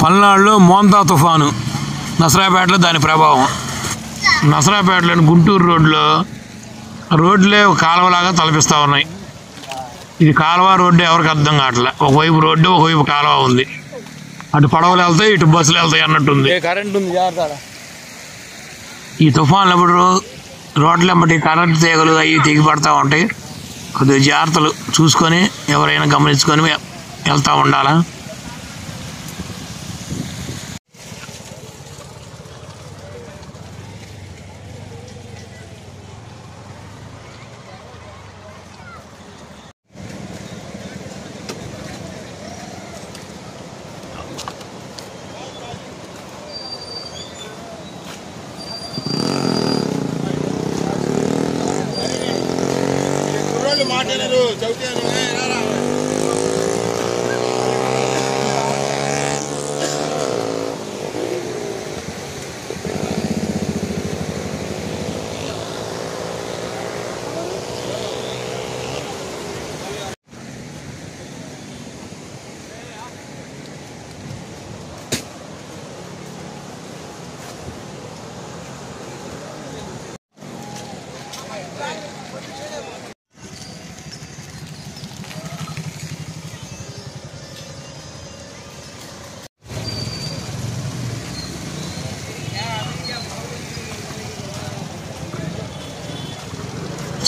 పల్నాడులో మోంతా తుఫాను, నసరాపేటలో దాని ప్రభావం. నసరాపేటలోని గుంటూరు రోడ్లే కాలువలాగా తలపిస్తూ ఉన్నాయి. ఇది కాలువ రోడ్డు ఎవరికి అర్థం కావట్లే. ఒకవైపు రోడ్డు, ఒకవైపు కాలువ ఉంది. అటు పడవలు వెళ్తాయి, ఇటు బస్సులు వెళ్తాయి అన్నట్టుంది. ఈ తుఫాన్లు ఎప్పుడు రోడ్లు వెంబడి కరెంటు తీగలు అవి తెగి పడతా ఉంటాయి. కొద్దిగా జాగ్రత్తలు చూసుకొని ఎవరైనా గమనించుకొని వెళ్తూ ఉండాలా.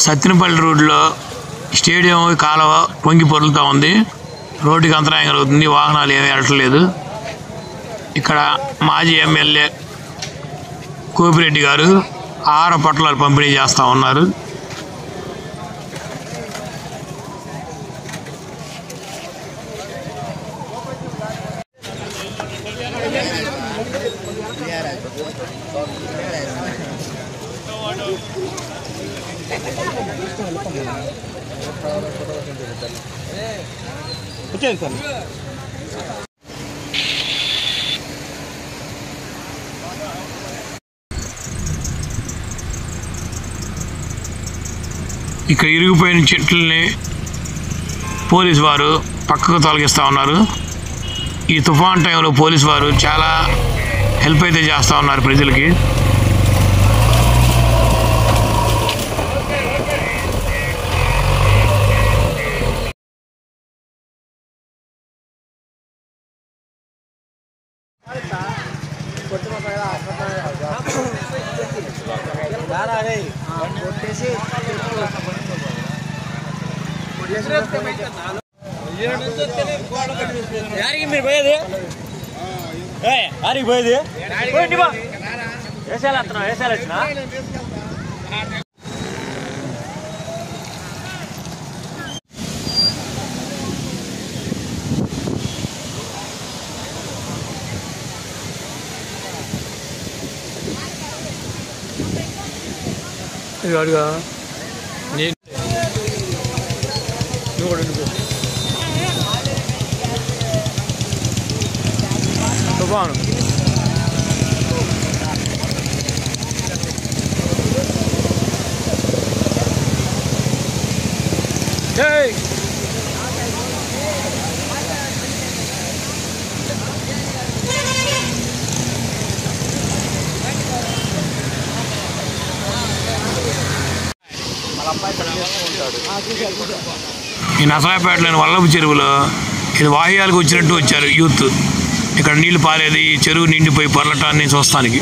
సత్తినపల్లి రోడ్లో స్టేడియం కాలువ పొంగి పొరులుతూ ఉంది. రోడ్డుకి అంతరాయం కలుగుతుంది, వాహనాలు ఏమీ వెళ్ళట్లేదు. ఇక్కడ మాజీ ఎమ్మెల్యే కోపిరెడ్డి గారు ఆహార పొట్లాలు పంపిణీ చేస్తూ ఉన్నారు. ఇక్కడ ఇరిగిపోయిన చెట్లని పోలీసు వారు పక్కకు తొలగిస్తూ ఉన్నారు. ఈ తుఫాన్ టైంలో పోలీసు వారు చాలా హెల్ప్ అయితే చేస్తూ ఉన్నారు ప్రజలకి. ಯಾರಿಗೆ మీరు పోయేది ಯಾರಿಗೆ పోయేది వేసాలి అతను వేసాలి వచ్చిన అడుగా తుఫాను ఈ నసరాపేటలోని వల్లభ చెరువులో ఇది వాహ్యాలకు వచ్చినట్టు వచ్చారు యూత్. ఇక్కడ నీళ్లు పారేది, చెరువు నిండిపోయి పొరలటాన్ని చూస్తానికి.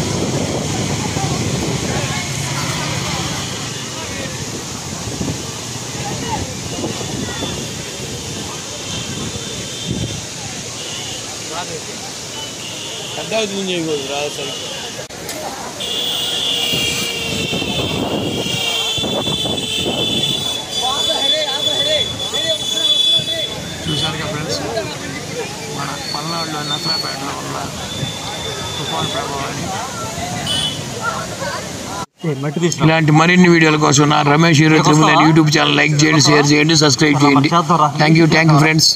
చూసారుగా ఫ్రెండ్స్, మన పల్నాడులో నసరాపేటలో ఉన్న తుఫాను ప్రభావాన్ని. ఇలాంటి మరిన్ని వీడియోల కోసం నా Ramesh hero triple YouTube channel like చేయండి, షేర్ చేయండి, సబ్స్క్రైబ్ చేయండి. Thank you friends.